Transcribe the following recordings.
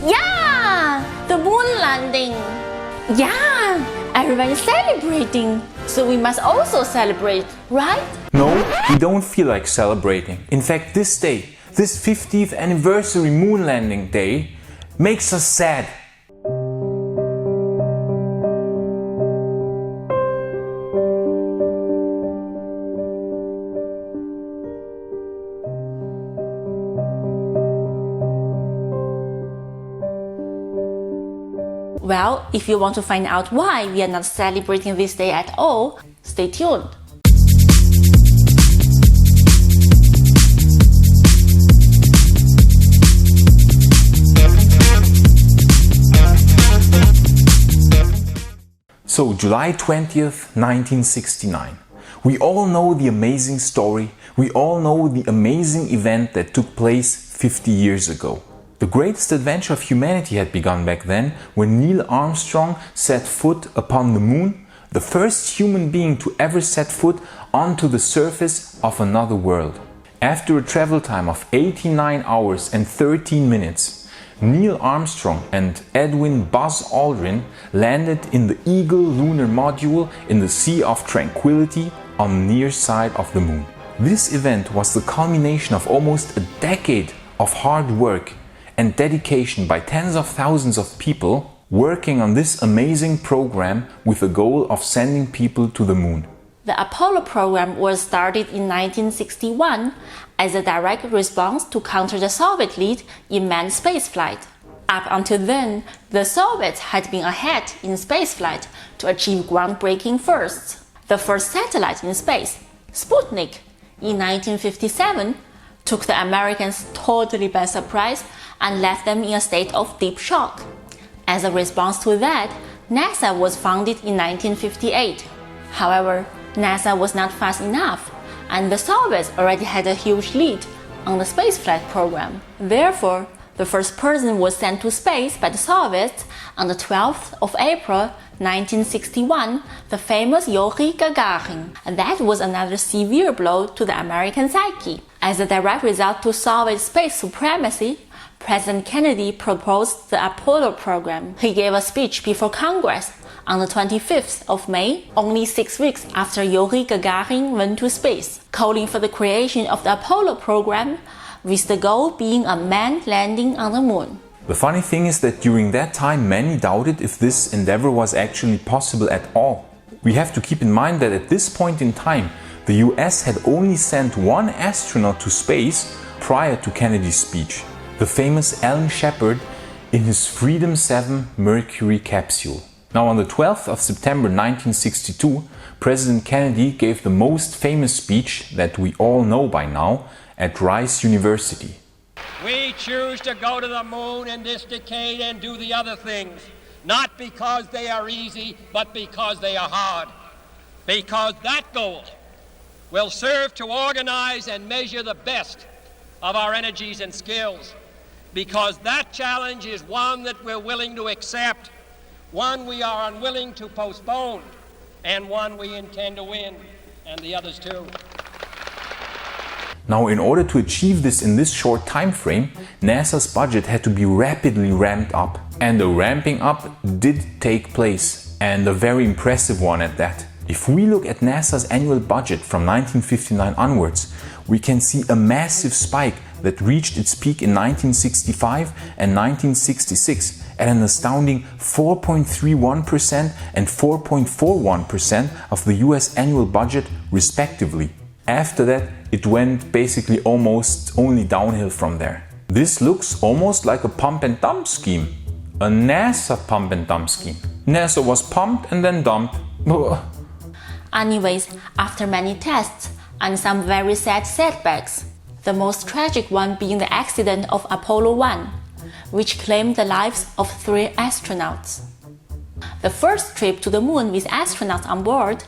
Yeah! The moon landing! Yeah! Everyone is celebrating, so we must also celebrate, right? No, we don't feel like celebrating. In fact, this day, this 50th anniversary moon landing day, makes us sad. Well, if you want to find out why we are not celebrating this day at all, stay tuned. So, July 20th, 1969. We all know the amazing story, we all know the amazing event that took place 50 years ago. The greatest adventure of humanity had begun back then when Neil Armstrong set foot upon the moon, the first human being to ever set foot onto the surface of another world. After a travel time of 89 hours and 13 minutes, Neil Armstrong and Edwin Buzz Aldrin landed in the Eagle lunar module in the Sea of Tranquility on the near side of the moon. This event was the culmination of almost a decade of hard work and dedication by tens of thousands of people working on this amazing program with the goal of sending people to the moon. The Apollo program was started in 1961 as a direct response to counter the Soviet lead in manned spaceflight. Up until then, the Soviets had been ahead in spaceflight to achieve groundbreaking firsts. The first satellite in space, Sputnik, in 1957, took the Americans totally by surprise and left them in a state of deep shock. As a response to that, NASA was founded in 1958. However, NASA was not fast enough, and the Soviets already had a huge lead on the spaceflight program. Therefore, the first person was sent to space by the Soviets on the 12th of April 1961, the famous Yuri Gagarin. And that was another severe blow to the American psyche. As a direct result to Soviet space supremacy, President Kennedy proposed the Apollo program. He gave a speech before Congress on the 25th of May, only 6 weeks after Yuri Gagarin went to space, calling for the creation of the Apollo program, with the goal being a manned landing on the moon. The funny thing is that during that time many doubted if this endeavor was actually possible at all. We have to keep in mind that at this point in time, the US had only sent one astronaut to space prior to Kennedy's speech, the famous Alan Shepard in his Freedom 7 Mercury capsule. Now, on the 12th of September 1962, President Kennedy gave the most famous speech that we all know by now at Rice University. We choose to go to the moon in this decade and do the other things, not because they are easy, but because they are hard. Because that goal will serve to organize and measure the best of our energies and skills. Because that challenge is one that we're willing to accept, one we are unwilling to postpone, and one we intend to win, and the others too. Now, in order to achieve this in this short time frame, NASA's budget had to be rapidly ramped up. And the ramping up did take place, and a very impressive one at that. If we look at NASA's annual budget from 1959 onwards, we can see a massive spike that reached its peak in 1965 and 1966 at an astounding 4.31% and 4.41% of the US annual budget respectively. After that, it went basically almost only downhill from there. This looks almost like a pump and dump scheme. A NASA pump and dump scheme. NASA was pumped and then dumped. Anyways, after many tests and some very sad setbacks, the most tragic one being the accident of Apollo 1, which claimed the lives of 3 astronauts. The first trip to the moon with astronauts on board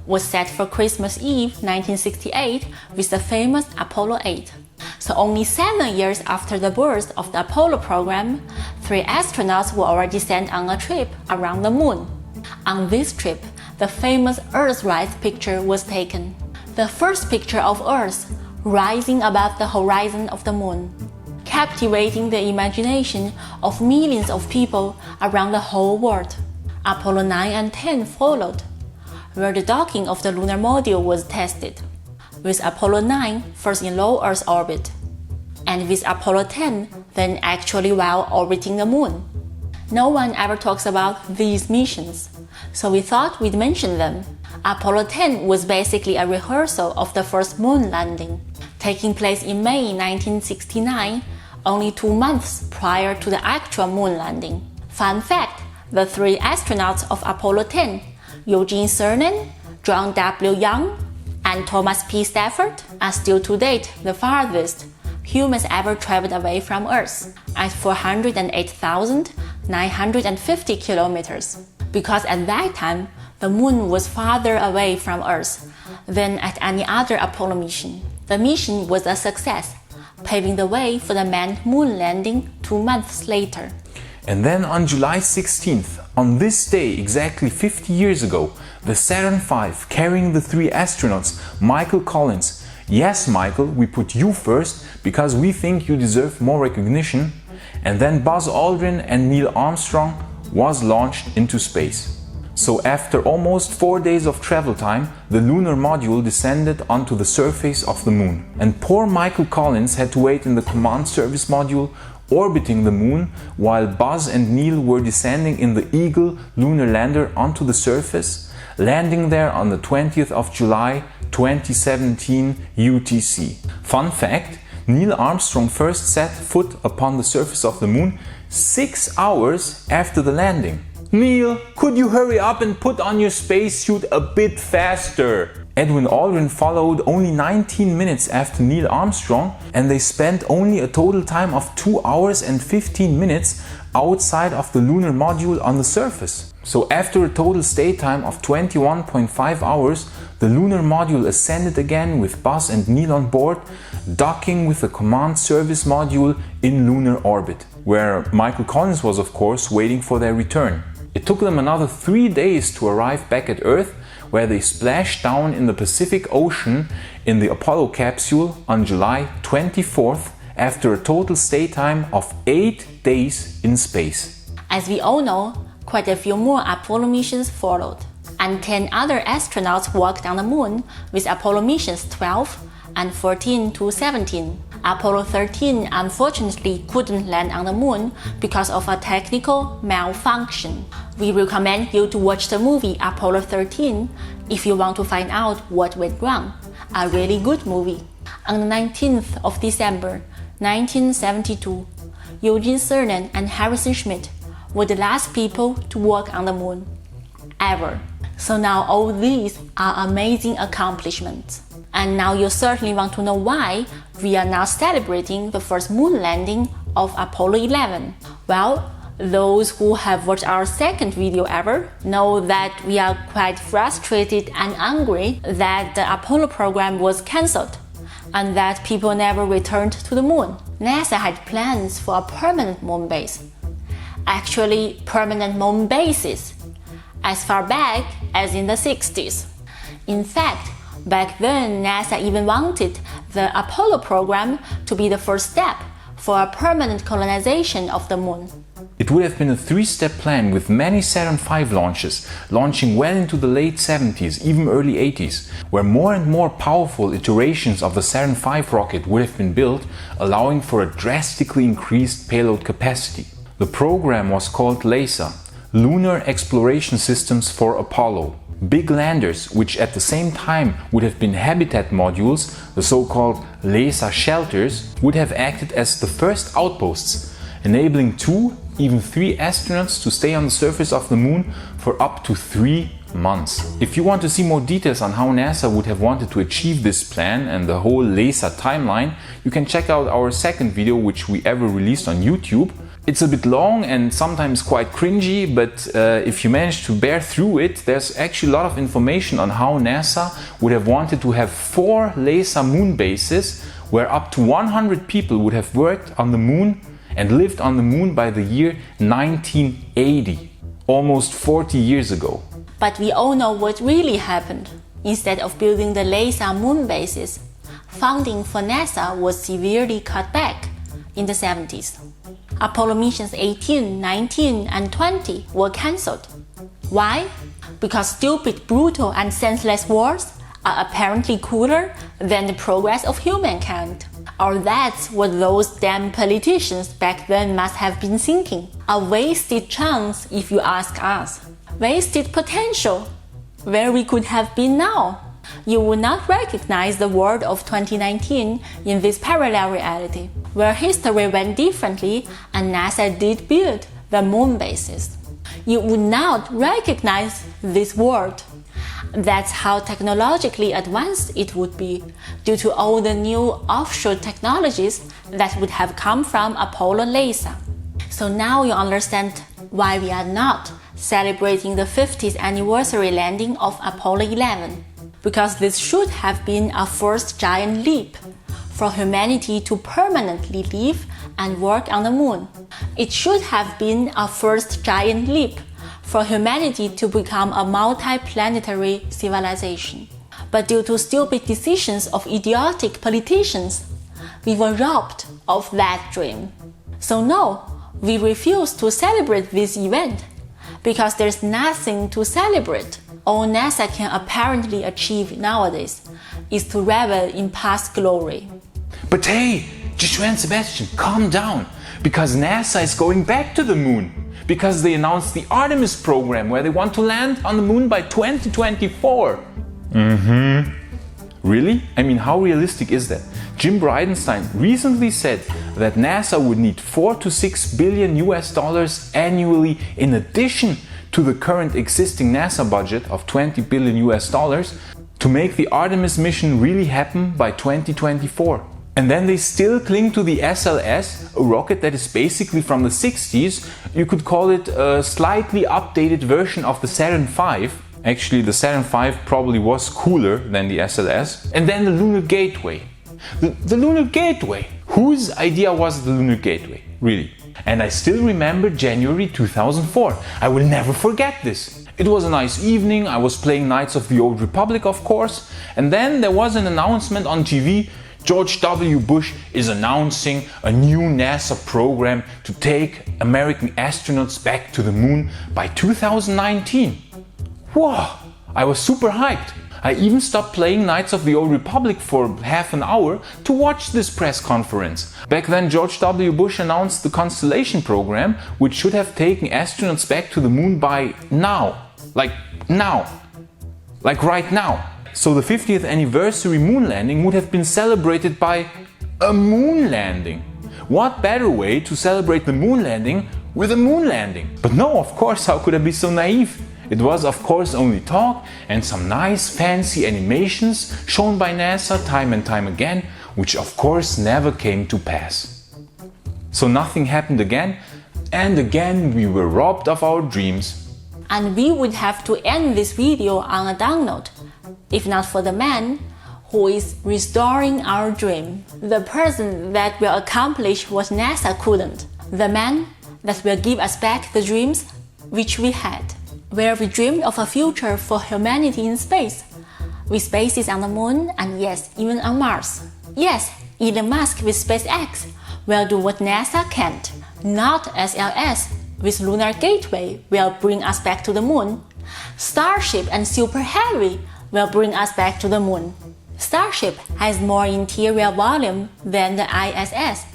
was set for Christmas Eve 1968 with the famous Apollo 8. So only 7 years after the birth of the Apollo program, 3 astronauts were already sent on a trip around the moon. On this trip, the famous Earthrise picture was taken. The first picture of Earth rising above the horizon of the moon, captivating the imagination of millions of people around the whole world. Apollo 9 and 10 followed, where the docking of the lunar module was tested, with Apollo 9 first in low Earth orbit, and with Apollo 10 then actually while orbiting the moon. No one ever talks about these missions, so we thought we'd mention them. Apollo 10 was basically a rehearsal of the first moon landing, taking place in May 1969, only 2 months prior to the actual moon landing. Fun fact, the 3 astronauts of Apollo 10, Eugene Cernan, John W. Young, and Thomas P. Stafford, are still to date the farthest humans ever traveled away from Earth, at 408,950 kilometers. Because at that time, the moon was farther away from Earth than at any other Apollo mission. The mission was a success, paving the way for the manned moon landing 2 months later. And then on July 16th, on this day exactly 50 years ago, the Saturn V carrying the 3 astronauts, Michael Collins. Yes, Michael, we put you first because we think you deserve more recognition. And then Buzz Aldrin and Neil Armstrong was launched into space. So after almost 4 days of travel time, the lunar module descended onto the surface of the moon. And poor Michael Collins had to wait in the command service module orbiting the moon while Buzz and Neil were descending in the Eagle lunar lander onto the surface, landing there on the 20th of July 2017 UTC. Fun fact, Neil Armstrong first set foot upon the surface of the moon 6 hours after the landing. Neil, could you hurry up and put on your spacesuit a bit faster? Edwin Aldrin followed only 19 minutes after Neil Armstrong, and they spent only a total time of 2 hours and 15 minutes outside of the lunar module on the surface. So after a total stay time of 21.5 hours, the lunar module ascended again with Buzz and Neil on board, docking with the command service module in lunar orbit, where Michael Collins was of course waiting for their return. It took them another 3 days to arrive back at Earth, where they splashed down in the Pacific Ocean in the Apollo capsule on July 24th after a total stay time of 8 days in space. As we all know, quite a few more Apollo missions followed, and 10 other astronauts walked on the moon with Apollo missions 12 and 14 to 17. Apollo 13 unfortunately couldn't land on the moon because of a technical malfunction. We recommend you to watch the movie Apollo 13 if you want to find out what went wrong. A really good movie. On the 19th of December 1972, Eugene Cernan and Harrison Schmitt were the last people to walk on the moon ever. So now all these are amazing accomplishments. And now you certainly want to know why we are now celebrating the first moon landing of Apollo 11. Well, those who have watched our second video ever know that we are quite frustrated and angry that the Apollo program was cancelled and that people never returned to the moon. NASA had plans for a permanent moon base. Actually, permanent moon bases, as far back as in the 60s. In fact, back then, NASA even wanted the Apollo program to be the first step for a permanent colonization of the moon. It would have been a 3-step plan with many Saturn V launches, launching well into the late 70s, even early 80s, where more and more powerful iterations of the Saturn V rocket would have been built, allowing for a drastically increased payload capacity. The program was called LESA, Lunar Exploration Systems for Apollo. Big landers, which at the same time would have been habitat modules, the so-called LESA shelters, would have acted as the first outposts, enabling 2, even 3 astronauts to stay on the surface of the moon for up to 3 months. If you want to see more details on how NASA would have wanted to achieve this plan and the whole LESA timeline, you can check out our second video which we ever released on YouTube. It's a bit long and sometimes quite cringy, but if you manage to bear through it, there's actually a lot of information on how NASA would have wanted to have 4 LESA moon bases where up to 100 people would have worked on the moon and lived on the moon by the year 1980, almost 40 years ago. But we all know what really happened. Instead of building the LESA moon bases, funding for NASA was severely cut back in the 70s. Apollo missions 18, 19, and 20 were cancelled. Why? Because stupid, brutal, and senseless wars are apparently cooler than the progress of humankind. Or that's what those damn politicians back then must have been thinking. A wasted chance, if you ask us. Wasted potential. Where we could have been now. You would not recognize the world of 2019 in this parallel reality, where history went differently and NASA did build the moon bases. You would not recognize this world. That's how technologically advanced it would be, due to all the new offshore technologies that would have come from Apollo LASA. So now you understand why we are not celebrating the 50th anniversary landing of Apollo 11. Because this should have been a first giant leap for humanity to permanently live and work on the moon. It should have been a first giant leap for humanity to become a multi-planetary civilization. But due to stupid decisions of idiotic politicians, we were robbed of that dream. So no, we refuse to celebrate this event because there's nothing to celebrate. All NASA can apparently achieve nowadays is to revel in past glory. But hey, Joshua and Sebastian, calm down, because NASA is going back to the moon. Because they announced the Artemis program where they want to land on the moon by 2024. Really? I mean, how realistic is that? Jim Bridenstine recently said that NASA would need 4 to 6 billion US dollars annually in addition to the current existing NASA budget of 20 billion US dollars to make the Artemis mission really happen by 2024. And then they still cling to the SLS, a rocket that is basically from the 60s. You could call it a slightly updated version of the Saturn V. Actually, the Saturn V probably was cooler than the SLS. And then the Lunar Gateway. The Lunar Gateway! Whose idea was the Lunar Gateway? Really? And I still remember January 2004. I will never forget this. It was a nice evening. I was playing Knights of the Old Republic, of course. And then there was an announcement on TV. George W. Bush is announcing a new NASA program to take American astronauts back to the moon by 2019. Whoa! I was super hyped. I even stopped playing Knights of the Old Republic for half an hour to watch this press conference. Back then, George W. Bush announced the Constellation program, which should have taken astronauts back to the moon by now. Like right now. So the 50th anniversary moon landing would have been celebrated by a moon landing. What better way to celebrate the moon landing with a moon landing? But no, of course, how could I be so naive? It was of course only talk and some nice fancy animations shown by NASA time and time again, which of course never came to pass. So nothing happened again, and again we were robbed of our dreams. And we would have to end this video on a down note, if not for the man who is restoring our dream. The person that will accomplish what NASA couldn't. The man that will give us back the dreams which we had. Where we dreamed of a future for humanity in space, with bases on the moon and yes, even on Mars. Yes, Elon Musk with SpaceX will do what NASA can't. Not SLS with Lunar Gateway will bring us back to the moon. Starship and Super Heavy will bring us back to the moon. Starship has more interior volume than the ISS,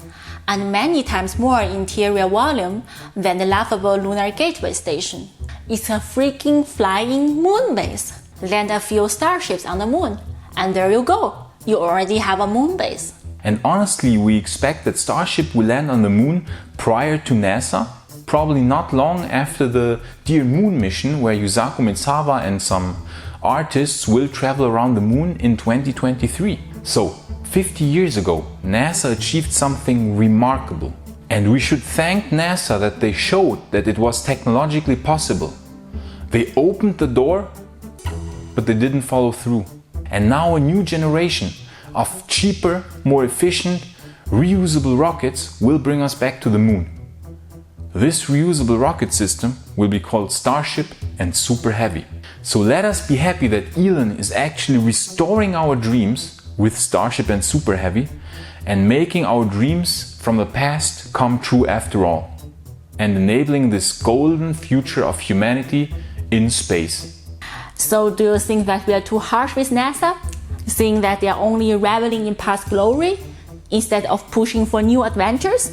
and many times more interior volume than the laughable Lunar Gateway station. It's a freaking flying moon base. Land a few starships on the moon, and there you go. You already have a moon base. And honestly, we expect that Starship will land on the moon prior to NASA, probably not long after the Dear Moon mission, where Yusaku Mitsawa and some artists will travel around the moon in 2023. So, 50 years ago, NASA achieved something remarkable. And we should thank NASA that they showed that it was technologically possible. They opened the door, but they didn't follow through. And now a new generation of cheaper, more efficient, reusable rockets will bring us back to the moon. This reusable rocket system will be called Starship and Super Heavy. So let us be happy that Elon is actually restoring our dreams with Starship and Super Heavy and making our dreams from from the past come true after all, and enabling this golden future of humanity in space. So do you think that we are too harsh with NASA? Saying that they are only reveling in past glory instead of pushing for new adventures?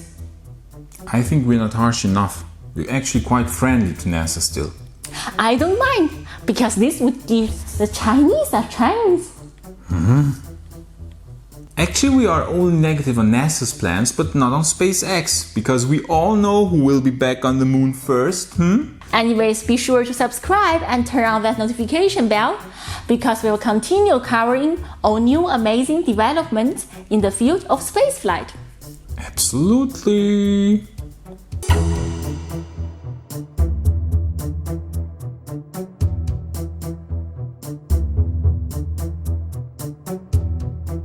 I think we're not harsh enough. We're actually quite friendly to NASA still. I don't mind, because this would give the Chinese a chance. Actually, we are only negative on NASA's plans, but not on SpaceX, because we all know who will be back on the moon first, Anyways, be sure to subscribe and turn on that notification bell, because we will continue covering all new amazing developments in the field of spaceflight. Absolutely!